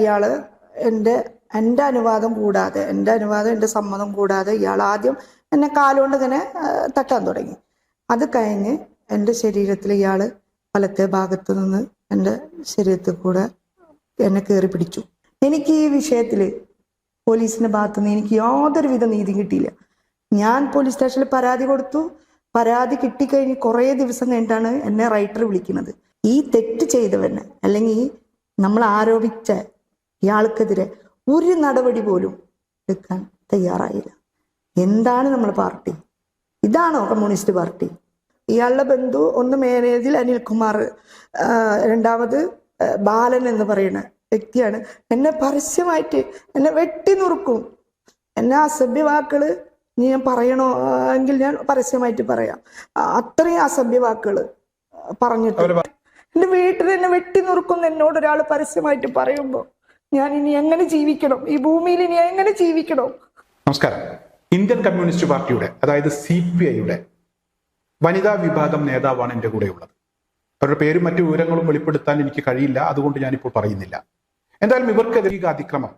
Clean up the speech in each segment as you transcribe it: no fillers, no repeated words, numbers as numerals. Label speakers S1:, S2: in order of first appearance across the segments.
S1: ഇയാള് എൻ്റെ അനുവാദം കൂടാതെ എൻ്റെ സമ്മതം കൂടാതെ ഇയാൾ ആദ്യം എന്നെ കാലുകൊണ്ട് ഇങ്ങനെ തട്ടാൻ തുടങ്ങി. അത് കഴിഞ്ഞ് എൻ്റെ ശരീരത്തിൽ ഇയാൾ വലത്തെ ഭാഗത്ത് നിന്ന് എൻ്റെ ശരീരത്തിൽ കൂടെ എന്നെ കയറി പിടിച്ചു. എനിക്ക് ഈ വിഷയത്തിൽ പോലീസിന്റെ ഭാഗത്തുനിന്ന് എനിക്ക് യാതൊരുവിധ നീതി കിട്ടിയില്ല. ഞാൻ പോലീസ് സ്റ്റേഷനിൽ പരാതി കൊടുത്തു. പരാതി കിട്ടിക്കഴിഞ്ഞ് കുറേ ദിവസം കഴിഞ്ഞിട്ടാണ് എന്നെ റൈറ്റർ വിളിക്കുന്നത്. ഈ തെറ്റ് ചെയ്തവന് അല്ലെങ്കിൽ നമ്മൾ ആരോപിച്ച ഇയാൾക്കെതിരെ ഒരു നടപടി പോലും എടുക്കാൻ തയ്യാറായില്ല. എന്താണ് നമ്മൾ പാർട്ടി? ഇതാണോ കമ്മ്യൂണിസ്റ്റ് പാർട്ടി? ഇയാളുടെ ബന്ധു ഒന്ന് മേനേജിൽ അനിൽകുമാർ, രണ്ടാമത് ബാലൻ എന്ന് പറയുന്ന വ്യക്തിയാണ്. എന്നെ പരസ്യമായിട്ട് എന്നെ വെട്ടി നുറുക്കും. എന്നെ അസഭ്യ വാക്കുകള് ഞാൻ പറയണോ എങ്കിൽ ഞാൻ പരസ്യമായിട്ട് പറയാം. അത്രയും അസഭ്യ വാക്കുകള് പറഞ്ഞിട്ട് എന്റെ വീട്ടിൽ എന്നെ വെട്ടി നുറുക്കും എന്നോട് ഒരാൾ പരസ്യമായിട്ട് പറയുമ്പോൾ ഞാൻ ഇനി എങ്ങനെ ജീവിക്കണം? ഈ ഭൂമിയിൽ ഇനി എങ്ങനെ ജീവിക്കണം?
S2: നമസ്കാരം. ഇന്ത്യൻ കമ്മ്യൂണിസ്റ്റ് പാർട്ടിയുടെ, അതായത് CPIയുടെ വനിതാ വിഭാഗം നേതാവാണ് എൻ്റെ കൂടെയുള്ളത്. അവരുടെ പേരും മറ്റു വിവരങ്ങളും വെളിപ്പെടുത്താൻ എനിക്ക് കഴിയില്ല, അതുകൊണ്ട് ഞാനിപ്പോൾ പറയുന്നില്ല. എന്തായാലും ഇവർക്കെതിരെ അതിക്രമം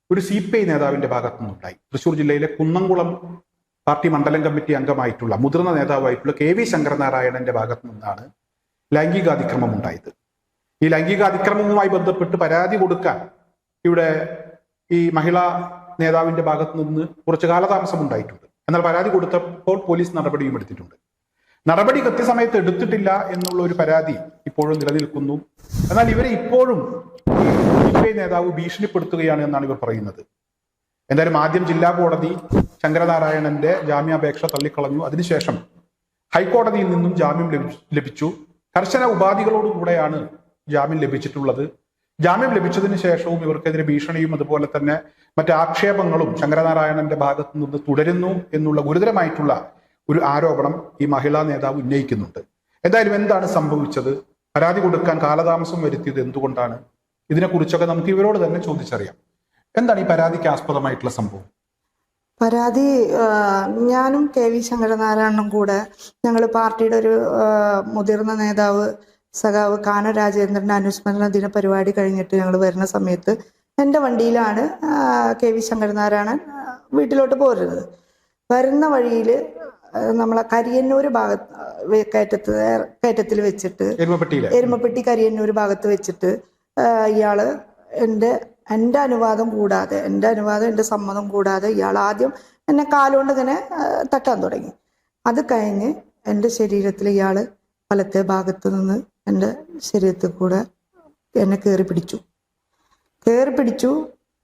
S2: ഒരു CPI നേതാവിന്റെ ഭാഗത്തു നിന്നുണ്ടായി. തൃശ്ശൂർ ജില്ലയിലെ കുന്നംകുളം പാർട്ടി മണ്ഡലം കമ്മിറ്റി അംഗമായിട്ടുള്ള മുതിർന്ന നേതാവായിട്ടുള്ള KV ശങ്കരനാരായണന്റെ ഭാഗത്തു നിന്നാണ് ലൈംഗികാതിക്രമം ഉണ്ടായത്. ഈ ലൈംഗികാതിക്രമവുമായി ബന്ധപ്പെട്ട് പരാതി കൊടുക്കാൻ ഇവിടെ ഈ മഹിളാ നേതാവിന്റെ ഭാഗത്തു നിന്ന് കുറച്ച് കാലതാമസം ഉണ്ടായിട്ടുണ്ട്. എന്നാൽ പരാതി കൊടുത്തപ്പോൾ പോലീസ് നടപടിയും എടുത്തിട്ടുണ്ട്. നടപടി കൃത്യസമയത്ത് എടുത്തിട്ടില്ല എന്നുള്ള ഒരു പരാതി ഇപ്പോഴും നിലനിൽക്കുന്നു. എന്നാൽ ഇവരെ ഇപ്പോഴും CPI നേതാവ് ഭീഷണിപ്പെടുത്തുകയാണ് എന്നാണ് ഇവർ പറയുന്നത്. എന്തായാലും ആദ്യം ജില്ലാ കോടതി ശങ്കരനാരായണന്റെ ജാമ്യാപേക്ഷ തള്ളിക്കളഞ്ഞു. അതിനുശേഷം ഹൈക്കോടതിയിൽ നിന്നും ജാമ്യം ലഭിച്ചു. കർശന ഉപാധികളോടുകൂടെയാണ് ജാമ്യം ലഭിച്ചിട്ടുള്ളത്. ജാമ്യം ലഭിച്ചതിന് ശേഷവും ഇവർക്കെതിരെ ഭീഷണിയും അതുപോലെ തന്നെ മറ്റ് ആക്ഷേപങ്ങളും ശങ്കരനാരായണന്റെ ഭാഗത്തു നിന്ന് തുടരുന്നു എന്നുള്ള ഗുരുതരമായിട്ടുള്ള ഒരു ആരോപണം ഈ മഹിളാ നേതാവ് ഉന്നയിക്കുന്നുണ്ട്. എന്തായാലും എന്താണ് സംഭവിച്ചത്? പരാതി കൊടുക്കാൻ കാലതാമസം വരുത്തിയത് എന്തുകൊണ്ടാണ്? ഇതിനെക്കുറിച്ചൊക്കെ നമുക്ക് ഇവരോട് തന്നെ ചോദിച്ചറിയാം. എന്താണ് ഈ പരാതിക്ക് ആസ്പദമായിട്ടുള്ള സംഭവം?
S1: പരാതി ഞാനും KV ശങ്കരനാരായണനും കൂടെ ഞങ്ങൾ പാർട്ടിയുടെ ഒരു മുതിർന്ന നേതാവ് സഖാവ് കാന രാജേന്ദ്രന്റെ അനുസ്മരണ ദിന പരിപാടി കഴിഞ്ഞിട്ട് ഞങ്ങൾ വരുന്ന സമയത്ത് എൻ്റെ വണ്ടിയിലാണ് KV ശങ്കരനാരായണൻ വീട്ടിലോട്ട് പോരുന്നത്. വരുന്ന വഴിയിൽ നമ്മളെ കരിയന്നൂർ കയറ്റത്തിൽ വെച്ചിട്ട് എരുമപ്പെട്ടി കരിയന്നൂർ ഭാഗത്ത് വെച്ചിട്ട് ഇയാള് എൻ്റെ അനുവാദം കൂടാതെ എൻ്റെ സമ്മതം കൂടാതെ ഇയാൾ ആദ്യം എന്നെ കാലുകൊണ്ട് ഇങ്ങനെ തട്ടാൻ തുടങ്ങി. അത് കഴിഞ്ഞ് എൻ്റെ ശരീരത്തിൽ ഇയാള് വലത്തെ ഭാഗത്ത് നിന്ന് എൻ്റെ ശരീരത്തിൽ കൂടെ എന്നെ കയറി പിടിച്ചു.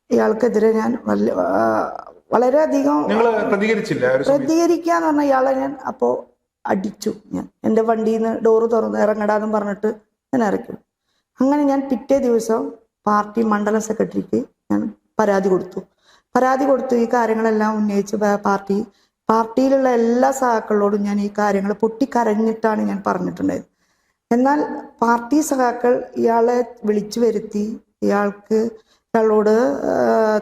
S1: ഇയാൾക്കെതിരെ ഞാൻ വളരെയധികം പ്രതികരിക്കാന്ന് പറഞ്ഞ ഇയാളെ ഞാൻ അപ്പോ അടിച്ചു. ഞാൻ എൻ്റെ വണ്ടിയിൽ നിന്ന് ഡോറ് തുറന്ന് ഇറങ്ങടാന്നും പറഞ്ഞിട്ട് ഞാൻ ഇറക്കി. അങ്ങനെ ഞാൻ പിറ്റേ ദിവസം പാർട്ടി മണ്ഡലം സെക്രട്ടറിക്ക് ഞാൻ പരാതി കൊടുത്തു. ഈ കാര്യങ്ങളെല്ലാം ഉന്നയിച്ച് പാർട്ടിയിലുള്ള എല്ലാ സഹാക്കളോടും ഞാൻ ഈ കാര്യങ്ങൾ പൊട്ടിക്കരഞ്ഞിട്ടാണ് ഞാൻ പറഞ്ഞിട്ടുണ്ടായത്. എന്നാൽ പാർട്ടി സഹാക്കൾ ഇയാളെ വിളിച്ചു വരുത്തി ഇയാളോട്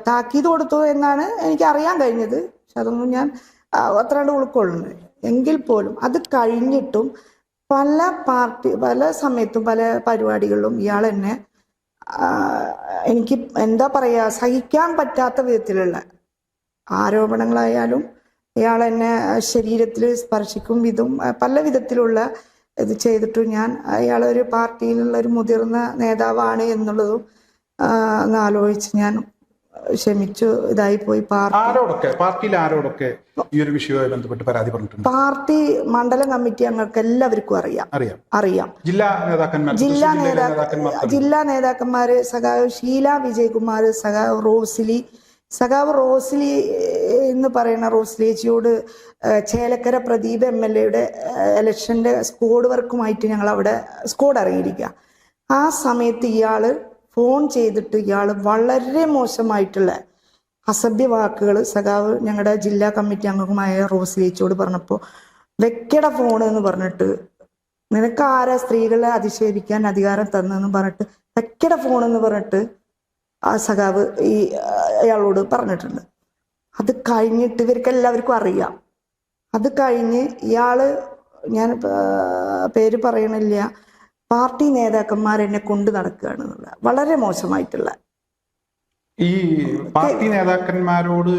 S1: താക്കീത് കൊടുത്തു എന്നാണ് എനിക്ക് അറിയാൻ കഴിഞ്ഞത്. പക്ഷെ അതൊന്നും ഞാൻ അത്രണ്ട് ഉൾക്കൊള്ളുന്നത്. എങ്കിൽ പോലും അത് കഴിഞ്ഞിട്ടും പല സമയത്തും പല പരിപാടികളിലും ഇയാൾ എന്നെ എനിക്ക് എന്താ പറയുക, സഹിക്കാൻ പറ്റാത്ത വിധത്തിലുള്ള ആരോപണങ്ങളായാലും ഇയാൾ എന്നെ ശരീരത്തിൽ സ്പർശിക്കും വിധം പല വിധത്തിലുള്ള ഇത് ചെയ്തിട്ടും ഞാൻ അയാളൊരു പാർട്ടിയിലുള്ള ഒരു മുതിർന്ന നേതാവാണ് എന്നുള്ളതും ആലോചിച്ച് ഞാൻ ക്ഷമിച്ചു. ഇതായി പോയി.
S2: പാർട്ടിയിൽ ആരോടൊക്കെ ഈ ഒരു വിഷയവുമായി ബന്ധപ്പെട്ട് പരാതി പറഞ്ഞിട്ടുണ്ട്?
S1: പാർട്ടി മണ്ഡലം കമ്മിറ്റി അംഗങ്ങൾക്ക് എല്ലാവർക്കും അറിയാം. ജില്ലാ നേതാക്കന്മാര് സഖാവ് ഷീല വിജയകുമാർ, സഖാവ് റോസ്ലി എന്ന് പറയുന്ന റോസ്ലിയോട് ചേലക്കര പ്രദീപ് MLA ഇലക്ഷന്റെ സ്ക്വാഡ് വർക്കുമായിട്ട് ഞങ്ങൾ അവിടെ സ്ക്വാഡ് ഇറങ്ങിയിരിക്കുക. ആ സമയത്ത് ഇയാള് ഫോൺ ചെയ്തിട്ട് ഇയാൾ വളരെ മോശമായിട്ടുള്ള അസഭ്യ വാക്കുകൾ സഖാവ് ഞങ്ങളുടെ ജില്ലാ കമ്മിറ്റി അംഗമായ റോസ്ലിയോട് പറഞ്ഞപ്പോൾ വെക്കട ഫോൺ എന്ന് പറഞ്ഞിട്ട്, നിനക്ക് ആരാ സ്ത്രീകളെ അധിക്ഷേപിക്കാൻ അധികാരം തന്നെന്ന് പറഞ്ഞിട്ട് വെക്കട ഫോൺ എന്ന് പറഞ്ഞിട്ട് ആ സഖാവ് അയാളോട് പറഞ്ഞിട്ടുണ്ട്. അത് കഴിഞ്ഞിട്ട് ഇവർക്ക് എല്ലാവർക്കും അറിയാം. അത് കഴിഞ്ഞ് ഇയാള്, ഞാൻ പേര് പറയണില്ല, പാർട്ടി നേതാക്കന്മാർ എന്നെ കൊണ്ടു നടക്കുകയാണ് എന്നുള്ള വളരെ മോശമായിട്ടുള്ള
S2: ഈ പാർട്ടി നേതാക്കന്മാരോട്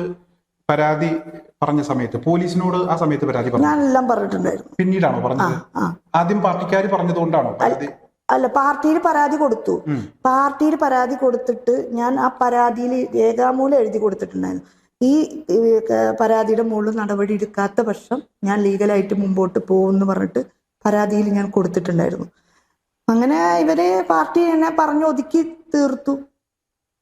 S2: പരാതി പറഞ്ഞ സമയത്ത് പോലീസിനോട് ആ സമയത്ത് പരാതി പറഞ്ഞു?
S1: ഞാനെല്ലാം പറഞ്ഞിട്ടുണ്ടായിരുന്നു.
S2: പിന്നീടാണോ പറഞ്ഞത്? ആദ്യം പാർട്ടിക്കാർ പറഞ്ഞതുകൊണ്ടാണോ പരാതി?
S1: അല്ല, പാർട്ടിയിൽ പരാതി കൊടുത്തു. പാർട്ടിയിൽ പരാതി കൊടുത്തിട്ട് ഞാൻ ആ പരാതിയിൽ രേഖാമൂലം എഴുതി കൊടുത്തിട്ടുണ്ടായിരുന്നു. ഈ പരാതിയുടെ മുകളിൽ നടപടി എടുക്കാത്ത പക്ഷം ഞാൻ ലീഗലായിട്ട് മുമ്പോട്ട് പോകുമെന്ന് പറഞ്ഞിട്ട് പരാതിയിൽ ഞാൻ കൊടുത്തിട്ടുണ്ടായിരുന്നു. അങ്ങനെ ഇവരെ പാർട്ടി എന്നെ പറഞ്ഞു ഒതുക്കി തീർത്തു.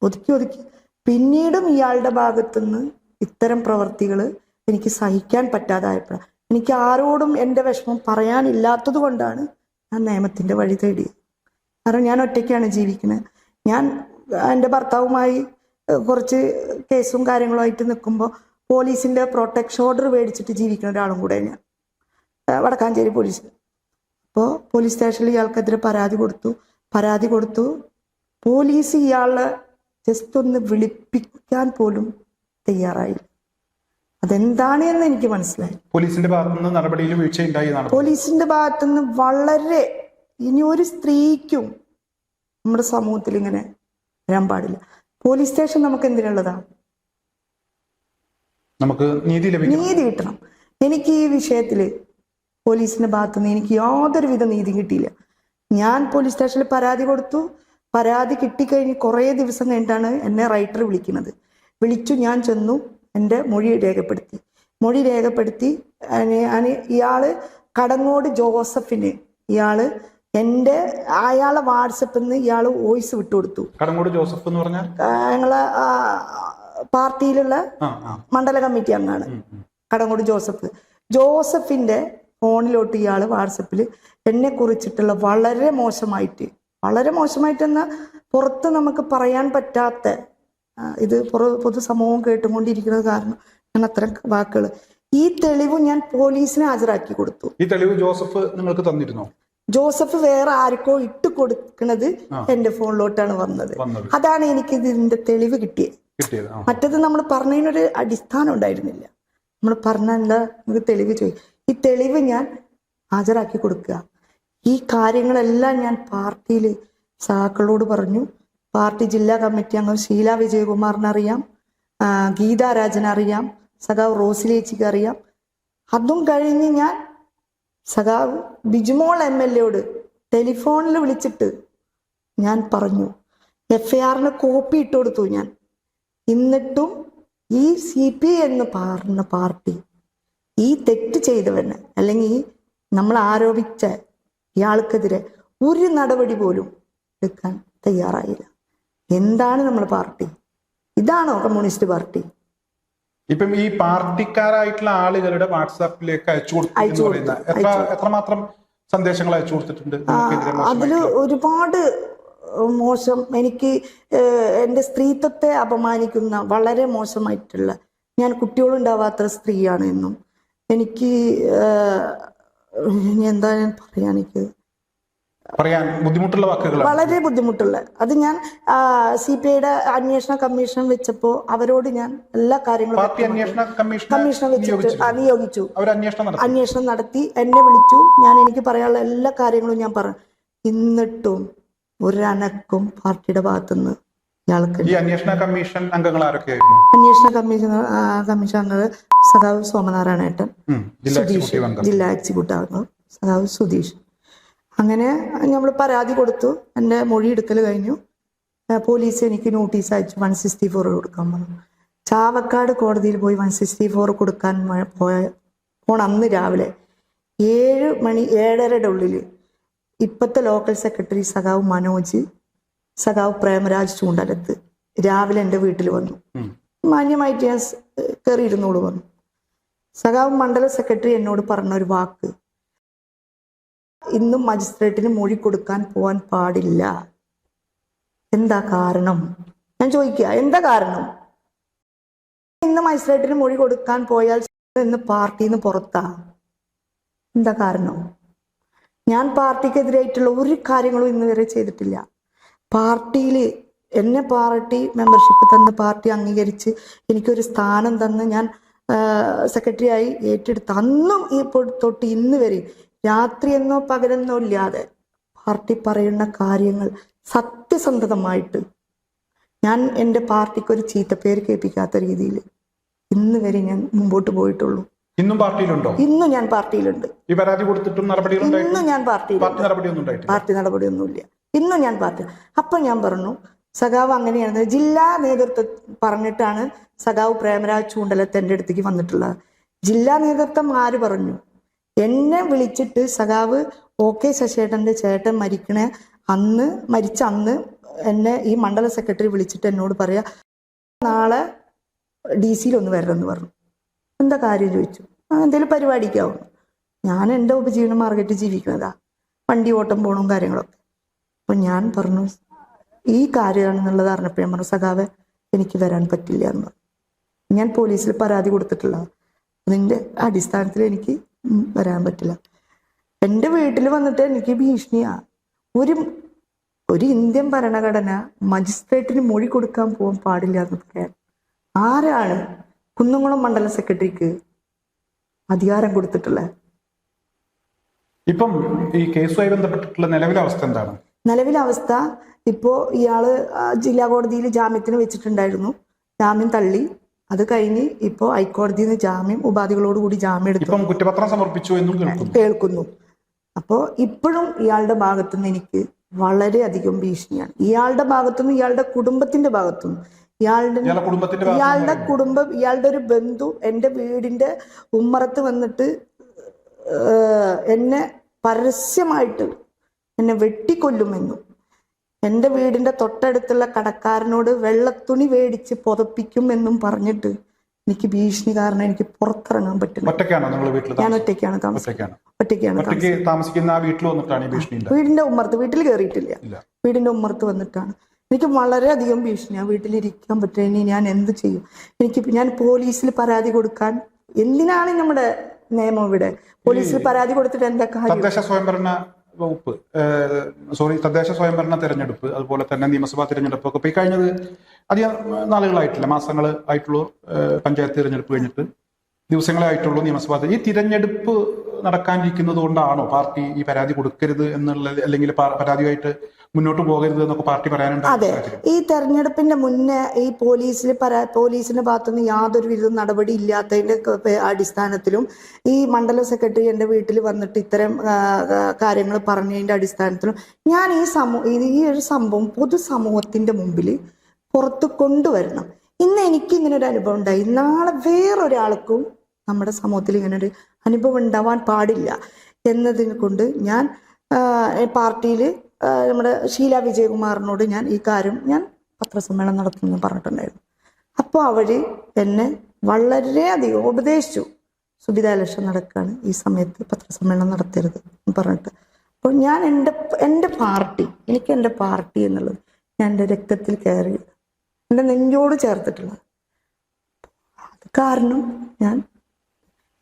S1: ഒതുക്കി പിന്നീടും ഇയാളുടെ ഭാഗത്തുനിന്ന് ഇത്തരം പ്രവർത്തികൾ എനിക്ക് സഹിക്കാൻ പറ്റാതായപ്പോഴാണ്, എനിക്ക് ആരോടും എൻ്റെ വിഷമം പറയാനില്ലാത്തത് കൊണ്ടാണ് ഞാൻ നിയമത്തിൻ്റെ വഴി തേടിയത്. കാരണം ഞാൻ ഒറ്റയ്ക്കാണ് ജീവിക്കുന്നത്. ഞാൻ എൻ്റെ ഭർത്താവുമായി കുറച്ച് കേസും കാര്യങ്ങളുമായിട്ട് നിൽക്കുമ്പോൾ പോലീസിൻ്റെ പ്രൊട്ടക്ഷൻ ഓർഡർ മേടിച്ചിട്ട് ജീവിക്കുന്ന ഒരാളും കൂടെ ഞാൻ, വടക്കാഞ്ചേരി പോലീസ്. അപ്പോൾ പോലീസ് സ്റ്റേഷനിൽ ഇയാൾക്കെതിരെ പരാതി കൊടുത്തു. പോലീസ് ഇയാളെ ജസ്റ്റ് ഒന്ന് വിളിപ്പിക്കാൻ പോലും തയ്യാറായില്ല. അതെന്താണ് എന്ന് എനിക്ക് മനസ്സിലായി.
S2: പോലീസിന്റെ ഭാഗത്തുനിന്ന് നടപടിയിൽ വീഴ്ചയുണ്ടായി.
S1: പോലീസിന്റെ ഭാഗത്തുനിന്ന് വളരെ, ഇനി ഒരു സ്ത്രീക്കും നമ്മുടെ സമൂഹത്തിൽ ഇങ്ങനെ വരാൻ പാടില്ല. പോലീസ് സ്റ്റേഷൻ നമുക്ക് എന്തിനുള്ളതാ?
S2: നമുക്ക് നീതി
S1: കിട്ടണം. എനിക്ക് ഈ വിഷയത്തില് പോലീസിന്റെ ഭാഗത്തുനിന്ന് എനിക്ക് യാതൊരുവിധ നീതി കിട്ടിയില്ല. ഞാൻ പോലീസ് സ്റ്റേഷനിൽ പരാതി കൊടുത്തു. പരാതി കിട്ടിക്കഴിഞ്ഞ് കുറേ ദിവസം കഴിഞ്ഞിട്ടാണ് എന്നെ റൈറ്റർ വിളിച്ചു. ഞാൻ ചെന്നു, എൻ്റെ മൊഴി രേഖപ്പെടുത്തി. ഇയാള് കടങ്ങോട് ജോസഫിന് അയാളെ വാട്സപ്പിൽ നിന്ന് ഇയാള് വോയിസ് വിട്ടുകൊടുത്തു.
S2: കടങ്ങോട് ജോസഫ് എന്ന് പറഞ്ഞാൽ
S1: ഞങ്ങളെ പാർട്ടിയിലുള്ള മണ്ഡല കമ്മിറ്റി അംഗമാണ് കടങ്ങോട് ജോസഫിന്റെ ഫോണിലോട്ട് ഇയാള് വാട്സപ്പിൽ എന്നെ കുറിച്ചിട്ടുള്ള വളരെ മോശമായിട്ടെന്ന പുറത്ത് നമുക്ക് പറയാൻ പറ്റാത്ത, ഇത് പൊതുസമൂഹം കേട്ടുകൊണ്ടിരിക്കുന്നത് കാരണം ഞാൻ അത്തരം വാക്കുകൾ, ഈ തെളിവ് ഞാൻ പോലീസിന് ഹാജരാക്കി കൊടുത്തു.
S2: ഈ തെളിവ് ജോസഫ് നിങ്ങൾക്ക് തന്നിരുന്നോ?
S1: ജോസഫ് വേറെ ആർക്കോ ഇട്ട് കൊടുക്കുന്നത് എന്റെ ഫോണിലോട്ടാണ് വന്നത്. അതാണ് എനിക്ക് ഇതിന്റെ തെളിവ് കിട്ടിയത്. മറ്റത് നമ്മൾ പറഞ്ഞതിനൊരു അടിസ്ഥാനം ഉണ്ടായിരുന്നില്ല. നമ്മൾ പറഞ്ഞല്ല, നമുക്ക് തെളിവ് ചോദിക്കും. ഈ തെളിവ് ഞാൻ ഹാജരാക്കി കൊടുക്കുക. ഈ കാര്യങ്ങളെല്ലാം ഞാൻ പാർട്ടിയിൽ സഹാക്കളോട് പറഞ്ഞു. പാർട്ടി ജില്ലാ കമ്മിറ്റി അംഗം ഷീല വിജയകുമാറിന് അറിയാം, ഗീതാ രാജൻ അറിയാം, സഖാവ് റോസിലേച്ചിക്ക് അറിയാം. അതും കഴിഞ്ഞ് ഞാൻ സഖാവ് ബിജുമോൾ MLA ടെലിഫോണിൽ വിളിച്ചിട്ട് ഞാൻ പറഞ്ഞു, FIR കോപ്പി ഇട്ട് കൊടുത്തു ഞാൻ. എന്നിട്ടും ഈ CPI എന്ന് പറഞ്ഞ പാർട്ടി ഈ തെറ്റ് ചെയ്തവന് അല്ലെങ്കിൽ നമ്മൾ ആരോപിച്ച ഇയാൾക്കെതിരെ ഒരു നടപടി പോലും എടുക്കാൻ തയ്യാറായില്ല. എന്താണ് നമ്മുടെ പാർട്ടി? ഇതാണോ കമ്മ്യൂണിസ്റ്റ് പാർട്ടി?
S2: ഇപ്പം ഈ പാർട്ടിക്കാരായിട്ടുള്ള ആളുകളുടെ വാട്സാപ്പിലേക്ക് അയച്ചു എത്രമാത്രം സന്ദേശങ്ങൾ അയച്ചു കൊടുത്തിട്ടുണ്ട്?
S1: അതില് ഒരുപാട് മോശം, എനിക്ക് എൻ്റെ സ്ത്രീത്വത്തെ അപമാനിക്കുന്ന വളരെ മോശമായിട്ടുള്ള, ഞാൻ കുട്ടികളുണ്ടാവാത്ത സ്ത്രീയാണ് എന്നും, എനിക്ക് എന്താ ഞാൻ
S2: പറയാൻ ബുദ്ധിമുട്ടുള്ള വാക്കുകൾ,
S1: വളരെ ബുദ്ധിമുട്ടുള്ള. അത് ഞാൻ CPIയുടെ അന്വേഷണ കമ്മീഷൻ വെച്ചപ്പോ അവരോട് ഞാൻ എല്ലാ കാര്യങ്ങളും കമ്മീഷൻ വെച്ചിട്ട് നിയോഗിച്ചു. അന്വേഷണം നടത്തി എന്നെ വിളിച്ചു. എനിക്ക് പറയാനുള്ള എല്ലാ കാര്യങ്ങളും ഞാൻ പറഞ്ഞു. എന്നിട്ടും ഒരനക്കും പാർട്ടിയുടെ ഭാഗത്തുനിന്ന് ഇയാൾക്ക്.
S2: അന്വേഷണ കമ്മീഷൻ അംഗങ്ങൾ ആരൊക്കെയായിരുന്നു?
S1: അന്വേഷണ കമ്മീഷൻ അംഗങ്ങൾ സഖാവ് സോമനാരായണേട്ടൻ, ജില്ലാ എക്സിക്യൂട്ടീവ് അംഗം സഖാവ് സുധീഷ്. അങ്ങനെ നമ്മൾ പരാതി കൊടുത്തു. എൻ്റെ മൊഴി എടുക്കൽ കഴിഞ്ഞു. പോലീസ് എനിക്ക് നോട്ടീസ് അയച്ചു 164 കൊടുക്കാൻ പറഞ്ഞു. ചാവക്കാട് കോടതിയിൽ പോയി 164 കൊടുക്കാൻ പോണ അന്ന് രാവിലെ 7 മണി 7:30 ഉള്ളിൽ ഇപ്പോഴത്തെ ലോക്കൽ സെക്രട്ടറി സഖാവ് മനോജ്, സഖാവ് പ്രേമരാജ് ചൂണ്ടലത്ത് രാവിലെ എൻ്റെ വീട്ടിൽ വന്നു. മാന്യമായിട്ട് ഞാൻ കയറിയിരുന്നോളൂ വന്നു. സഖാവ് മണ്ഡല സെക്രട്ടറി എന്നോട് പറഞ്ഞൊരു വാക്ക്, ഇന്നും മജിസ്ട്രേറ്റിന് മൊഴി കൊടുക്കാൻ പോവാൻ പാടില്ല. എന്താ കാരണം? ഞാൻ ചോദിക്കുക, എന്താ കാരണം? ഇന്ന് മജിസ്ട്രേറ്റിന് മൊഴി കൊടുക്കാൻ പോയാൽ ഇന്ന് പാർട്ടിന്ന് പുറത്താ. എന്താ കാരണം? ഞാൻ പാർട്ടിക്കെതിരായിട്ടുള്ള ഒരു കാര്യങ്ങളും ഇന്ന് വരെ ചെയ്തിട്ടില്ല. പാർട്ടിയിൽ എന്നെ പാർട്ടി മെമ്പർഷിപ്പ് തന്ന് പാർട്ടി അംഗീകരിച്ച് എനിക്കൊരു സ്ഥാനം തന്ന് ഞാൻ സെക്രട്ടറി ആയി ഏറ്റെടുത്ത് അന്നും ഇപ്പോൾ തൊട്ട് ഇന്ന് വരെ രാത്രിയെന്നോ പകലെന്നോ ഇല്ലാതെ പാർട്ടി പറയുന്ന കാര്യങ്ങൾ സത്യസന്ധമായിട്ട് ഞാൻ എൻ്റെ പാർട്ടിക്ക് ഒരു ചീത്തപ്പേര് കേൾപ്പിക്കാത്ത രീതിയിൽ ഇന്ന് വരെ ഞാൻ മുമ്പോട്ട് പോയിട്ടുള്ളൂ.
S2: ഇന്നും പാർട്ടിയിലുണ്ടോ?
S1: ഇന്നും ഞാൻ പാർട്ടിയിലുണ്ട്.
S2: ഈ പരാതി കൊടുത്തിട്ടും
S1: ഇന്നും ഞാൻ
S2: നടപടിയൊന്നും
S1: പാർട്ടി നടപടിയൊന്നുമില്ല. ഇന്നും ഞാൻ പാർട്ടി. അപ്പൊ ഞാൻ പറഞ്ഞു സഖാവ് അങ്ങനെയാണ്. ജില്ലാ നേതൃത്വം പറഞ്ഞിട്ടാണ് സഖാവ് പ്രേമരാജ് ചൂണ്ടലത്ത് എൻ്റെ അടുത്തേക്ക് വന്നിട്ടുള്ളത്. ജില്ലാ നേതൃത്വം ആര് പറഞ്ഞു? എന്നെ വിളിച്ചിട്ട് സഖാവ് OK ശശിയേട്ടൻ്റെ ചേട്ടൻ മരിച്ച അന്ന് എന്നെ ഈ മണ്ഡല സെക്രട്ടറി വിളിച്ചിട്ട് എന്നോട് പറയാ നാളെ DC ഒന്ന് വരണമെന്ന് പറഞ്ഞു. എന്താ കാര്യം ചോദിച്ചു. എന്തെങ്കിലും പരിപാടിക്കാവും. ഞാൻ എൻ്റെ ഉപജീവന മാർഗമായിട്ട് ജീവിക്കുന്നതാ, വണ്ടി ഓട്ടം പോണും കാര്യങ്ങളൊക്കെ. അപ്പൊ ഞാൻ പറഞ്ഞു ഈ കാര്യമാണെന്നുള്ളത് അറിഞ്ഞപ്പോൾ ഞാൻ പറഞ്ഞു സഖാവെ എനിക്ക് വരാൻ പറ്റില്ല എന്ന് പറഞ്ഞു. ഞാൻ പോലീസിൽ പരാതി കൊടുത്തിട്ടുള്ള അതിൻ്റെ അടിസ്ഥാനത്തിൽ എനിക്ക് വരാൻ പറ്റില്ല. എൻ്റെ വീട്ടിൽ വന്നിട്ട് എനിക്ക് ഭീഷണിയാ. ഒരു ഇന്ത്യൻ ഭരണഘടന മജിസ്ട്രേറ്റിന് മൊഴി കൊടുക്കാൻ പോകാൻ പാടില്ല എന്ന് പറയാൻ ആരാണ് കുന്നംകുളം മണ്ഡല സെക്രട്ടറിക്ക് അധികാരം കൊടുത്തിട്ടുള്ളത്?
S2: ഇപ്പം ഈ കേസുമായി ബന്ധപ്പെട്ടിട്ടുള്ള നിലവിലെ അവസ്ഥ എന്താണ്?
S1: നിലവിലെ അവസ്ഥ ഇപ്പോ ഇയാള് ജില്ലാ കോടതിയിൽ ജാമ്യത്തിന് വെച്ചിട്ടുണ്ടായിരുന്നു. ജാമ്യം തള്ളി. അത് കഴിഞ്ഞ് ഇപ്പോ ഹൈക്കോടതിയിൽ നിന്ന് ജാമ്യം ഉപാധികളോടുകൂടി ജാമ്യം എടുത്തു.
S2: കുറ്റപത്രം സമർപ്പിച്ചു എന്നും
S1: കേൾക്കുന്നു. അപ്പോ ഇപ്പോഴും ഇയാളുടെ ഭാഗത്തുനിന്ന് എനിക്ക് വളരെയധികം ഭീഷണിയാണ്. ഇയാളുടെ ഭാഗത്തുനിന്ന്, ഇയാളുടെ കുടുംബത്തിന്റെ ഭാഗത്തുനിന്ന്, ഇയാളുടെ ഒരു ബന്ധു എൻ്റെ വീടിന്റെ ഉമ്മറത്ത് വന്നിട്ട് എന്നെ പരസ്യമായിട്ട് എന്നെ വെട്ടിക്കൊല്ലുമെന്നും എൻ്റെ വീടിന്റെ തൊട്ടടുത്തുള്ള കടക്കാരനോട് വെള്ളത്തുണി മേടിച്ച് പുതപ്പിക്കും എന്നും പറഞ്ഞിട്ട് എനിക്ക് ഭീഷണി കാരണം എനിക്ക് പുറത്തിറങ്ങാൻ പറ്റില്ല. ഞാൻ ഒറ്റയ്ക്കാണ്
S2: താമസിക്കുന്ന
S1: വീടിന്റെ ഉമ്മറത്ത്, വീട്ടിൽ കയറിയിട്ടില്ല, വീടിന്റെ ഉമ്മറത്ത് വന്നിട്ടാണ്. എനിക്ക് വളരെയധികം ഭീഷണിയാണ്. വീട്ടിലിരിക്കാൻ പറ്റില്ല. ഇനി ഞാൻ എന്ത് ചെയ്യും? ഞാൻ പോലീസിൽ പരാതി കൊടുക്കാൻ, എന്തിനാണ് നമ്മുടെ നിയമം ഇവിടെ? പോലീസിൽ പരാതി കൊടുത്തിട്ട് എന്താ കാര്യം?
S2: തദ്ദേശ സ്വയംഭരണ തെരഞ്ഞെടുപ്പ്, അതുപോലെ തന്നെ നിയമസഭാ തെരഞ്ഞെടുപ്പ് ഒക്കെ ഈ കഴിഞ്ഞത് അധികം നാളുകളായിട്ടില്ല, മാസങ്ങൾ ആയിട്ടുള്ളൂ. പഞ്ചായത്ത് തിരഞ്ഞെടുപ്പ് കഴിഞ്ഞിട്ട് ദിവസങ്ങളെ ആയിട്ടുള്ളൂ നിയമസഭാ. ഈ തിരഞ്ഞെടുപ്പ് നടക്കാനിരിക്കുന്നത് കൊണ്ടാണോ പാർട്ടി ഈ പരാതി കൊടുക്കരുത് എന്നുള്ളത്, അല്ലെങ്കിൽ പരാതിയായിട്ട് മുന്നോട്ട് പോകരുത് എന്നൊക്കെ പാർട്ടി പറയാനുണ്ട്?
S1: അതെ, ഈ തെരഞ്ഞെടുപ്പിന്റെ മുന്നേ ഈ പോലീസിന്റെ ഭാഗത്തുനിന്ന് യാതൊരു വിധ നടപടി ഇല്ലാത്തതിന്റെ അടിസ്ഥാനത്തിലും ഈ മണ്ഡല സെക്രട്ടറി എൻ്റെ വീട്ടിൽ വന്നിട്ട് ഇത്തരം കാര്യങ്ങൾ പറഞ്ഞതിന്റെ അടിസ്ഥാനത്തിലും ഞാൻ ഈ ഒരു സംഭവം പൊതുസമൂഹത്തിന്റെ മുമ്പിൽ പുറത്ത് കൊണ്ടുവരണം. ഇന്ന് എനിക്ക് ഇങ്ങനെ ഒരു അനുഭവം ഉണ്ടായി, നാളെ വേറൊരാൾക്കും നമ്മുടെ സമൂഹത്തിൽ ഇങ്ങനെ ഒരു അനുഭവം ഉണ്ടാവാൻ പാടില്ല എന്നതിനെ കൊണ്ട് ഞാൻ പാർട്ടിയിൽ നമ്മുടെ ഷീല വിജയകുമാറിനോട് ഞാൻ ഈ കാര്യം പത്രസമ്മേളനം നടത്തുമെന്ന് പറഞ്ഞിട്ടുണ്ടായിരുന്നു. അപ്പോൾ അവര് എന്നെ വളരെയധികം ഉപദേശിച്ചു. സുബിത ഇലക്ഷൻ നടക്കുകയാണ്, ഈ സമയത്ത് പത്രസമ്മേളനം നടത്തരുത് എന്ന് പറഞ്ഞിട്ട്. അപ്പോൾ ഞാൻ എൻ്റെ പാർട്ടി, എനിക്ക് എൻ്റെ പാർട്ടി എന്നുള്ളത് ഞാൻ എൻ്റെ രക്തത്തിൽ കയറി, എൻ്റെ നെഞ്ചോട് ചേർത്തിട്ടുള്ളത്. അത് കാരണം ഞാൻ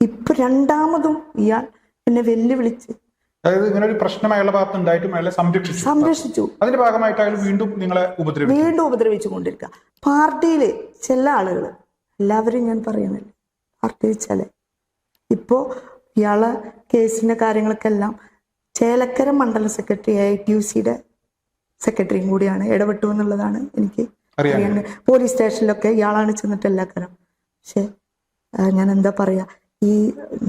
S1: ഇപ്പൊ രണ്ടാമതും ഇയാൾ എന്നെ വെല്ലുവിളിച്ച്,
S2: അതായത് ഇങ്ങനെ ഒരു പ്രശ്നം അയാളുടെ ഭാഗത്ത് ഉണ്ടായിട്ടും അയാളെ സംരക്ഷിച്ചു. അതിന്റെ ഭാഗമായിട്ട് അയാൾ വീണ്ടും നിങ്ങളെ
S1: ഉപദ്രവിച്ചു കൊണ്ടിരിക്കുക. പാർട്ടിയില് ചില ആളുകൾ, എല്ലാവരും ഞാൻ പറയുന്നില്ല, പാർട്ടിയിൽ ഇപ്പോ ഇയാളെ കേസിന്റെ കാര്യങ്ങളൊക്കെ എല്ലാം ചേലക്കര മണ്ഡല സെക്രട്ടറിയായ TUCയുടെ സെക്രട്ടറിയും കൂടിയാണ് ഇടപെട്ടു എന്നുള്ളതാണ് എനിക്ക് അറിയാൻ. പോലീസ് സ്റ്റേഷനിലൊക്കെ ഇയാളാണ് ചെന്നിട്ട് എല്ലാ കാര്യം. പക്ഷെ ഞാൻ എന്താ പറയാ, ഈ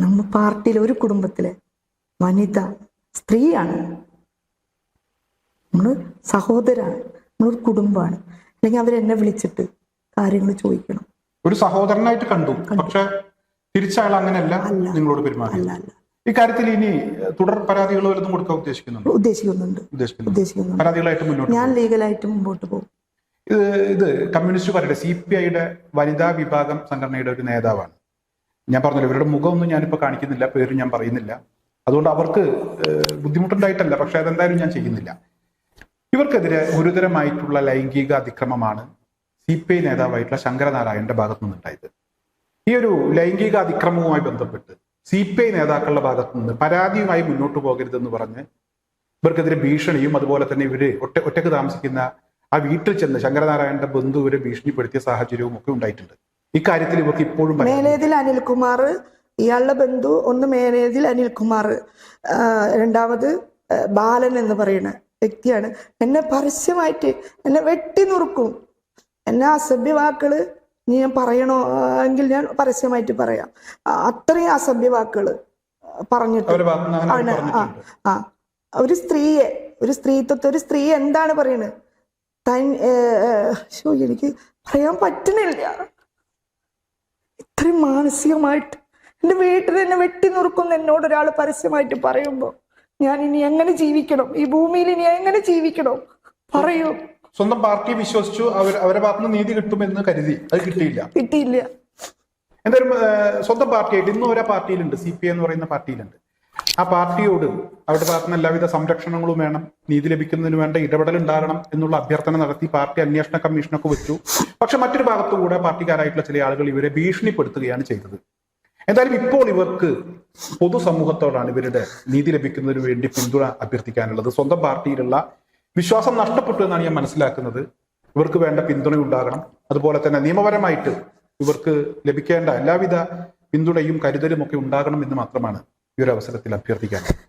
S1: നമ്മ പാർട്ടിയിലെ ഒരു കുടുംബത്തിലെ വനിത, സ്ത്രീയാണ്, നമ്മള് സഹോദരാണ്, നമ്മളൊരു കുടുംബമാണ്. അല്ലെങ്കിൽ അവരെന്നെ വിളിച്ചിട്ട് കാര്യങ്ങൾ ചോദിക്കണം.
S2: ഒരു സഹോദരനായിട്ട് കണ്ടു, പക്ഷെ തിരിച്ചയാൾ അങ്ങനെയല്ല നിങ്ങളോട് പെരുമാറി. ഇക്കാര്യത്തിൽ ഇനി തുടർ പരാതികൾ വല്ലതും കൊടുക്കാൻ ഉദ്ദേശിക്കുന്നുണ്ട്. പരാതികളായിട്ട്
S1: ഞാൻ ലീഗലായിട്ട് മുമ്പോട്ട് പോകും.
S2: ഇത് കമ്മ്യൂണിസ്റ്റ് പാർട്ടിയുടെ CPIയുടെ വനിതാ വിഭാഗം സംഘടനയുടെ ഒരു നേതാവാണ്. ഞാൻ പറഞ്ഞല്ലോ, ഇവരുടെ മുഖമൊന്നും ഞാനിപ്പോൾ കാണിക്കുന്നില്ല, പേര് ഞാൻ പറയുന്നില്ല. അതുകൊണ്ട് അവർക്ക് ബുദ്ധിമുട്ടുണ്ടായിട്ടല്ല, പക്ഷെ അതെന്തായാലും ഞാൻ ചെയ്യുന്നില്ല. ഇവർക്കെതിരെ ഗുരുതരമായിട്ടുള്ള ലൈംഗിക അതിക്രമമാണ് CPI നേതാവായിട്ടുള്ള ശങ്കരനാരായണന്റെ ഭാഗത്തു നിന്നുണ്ടായത്. ഈ ഒരു ലൈംഗിക അതിക്രമവുമായി ബന്ധപ്പെട്ട് CPI നേതാക്കളുടെ ഭാഗത്തു നിന്ന് പരാതിയുമായി മുന്നോട്ട് പോകരുതെന്ന് പറഞ്ഞ് ഇവർക്കെതിരെ ഭീഷണിയും, അതുപോലെ തന്നെ ഇവര് ഒറ്റക്ക് താമസിക്കുന്ന ആ വീട്ടിൽ ചെന്ന് ശങ്കരനാരായണന്റെ ബന്ധുവിനെ ഭീഷണിപ്പെടുത്തിയ സാഹചര്യവും ഒക്കെ ഉണ്ടായിട്ടുണ്ട്. ഇക്കാര്യത്തിൽ ഇവർക്ക് ഇപ്പോഴും
S1: മേലേതിൽ അനിൽകുമാർ, ഇയാളുടെ ബന്ധു ഒന്ന് മേലേതിൽ അനിൽകുമാർ, രണ്ടാമത് ബാലൻ എന്ന് പറയുന്ന വ്യക്തിയാണ്. എന്നെ പരസ്യമായിട്ട് എന്നെ വെട്ടി നുറുക്കും. എന്നെ അസഭ്യ വാക്കുകൾ ഞാൻ പറയണോ എങ്കിൽ ഞാൻ പരസ്യമായിട്ട് പറയാം. അത്രയും അസഭ്യ വാക്കുകൾ പറഞ്ഞിട്ട്
S2: അവരുടെ ഭാഗത്ത് നിന്ന് അങ്ങനെ
S1: ആണ്.
S2: പറഞ്ഞിട്ടുണ്ട്.
S1: ഒരു സ്ത്രീയെ, ഒരു സ്ത്രീത്വത്തെ, ഒരു സ്ത്രീ എന്താണ് പറയുന്നത്? എനിക്ക് പറയാൻ പറ്റുന്നില്ല. ഇത്രയും മാനസികമായിട്ട് എൻ്റെ വീട്ടിൽ എന്നെ വെട്ടി നുറുക്കുന്ന എന്നോട് ഒരാൾ പരസ്യമായിട്ട് പറയുമ്പോൾ ഞാൻ ഇനി എങ്ങനെ ജീവിക്കണം? ഈ ഭൂമിയിൽ ഇനി എങ്ങനെ ജീവിക്കണം? പറയൂ.
S2: സ്വന്തം പാർട്ടിയെ വിശ്വസിച്ചു അവരുടെ ഭാഗത്ത് നിന്ന് നീതി കിട്ടുമെന്ന് കരുതി, അത് കിട്ടിയില്ല. എന്തായാലും സ്വന്തം പാർട്ടിയായിട്ട് ഇന്നും ഒരേ പാർട്ടിയിലുണ്ട്, CPI എന്ന് പറയുന്ന പാർട്ടിയിലുണ്ട്. ആ പാർട്ടിയോട് അവരുടെ ഭാഗത്ത് നിന്ന് എല്ലാവിധ സംരക്ഷണങ്ങളും വേണം, നീതി ലഭിക്കുന്നതിന് വേണ്ട ഇടപെടൽ ഉണ്ടാകണം എന്നുള്ള അഭ്യർത്ഥന നടത്തി പാർട്ടി അന്വേഷണ കമ്മീഷനൊക്കെ വെച്ചു. പക്ഷെ മറ്റൊരു ഭാഗത്തുകൂടെ പാർട്ടിക്കാരായിട്ടുള്ള ചില ആളുകൾ ഇവരെ ഭീഷണിപ്പെടുത്തുകയാണ് ചെയ്തത്. എന്തായാലും ഇപ്പോൾ ഇവർക്ക് പൊതുസമൂഹത്തോടാണ് ഇവരുടെ നീതി ലഭിക്കുന്നതിന് വേണ്ടി പിന്തുണ അഭ്യർത്ഥിക്കാനുള്ളത്. സ്വന്തം പാർട്ടിയിലുള്ള വിശ്വാസം നഷ്ടപ്പെട്ടു എന്നാണ് ഞാൻ മനസ്സിലാക്കുന്നത്. ഇവർക്ക് വേണ്ട പിന്തുണ ഉണ്ടാകണം. അതുപോലെ തന്നെ നിയമപരമായിട്ട് ഇവർക്ക് ലഭിക്കേണ്ട എല്ലാവിധ പിന്തുണയും കരുതലും ഒക്കെ ഉണ്ടാകണം എന്ന് മാത്രമാണ് ഈ ഒരു അവസരത്തിൽ അഭ്യർത്ഥിക്കാനുള്ളത്.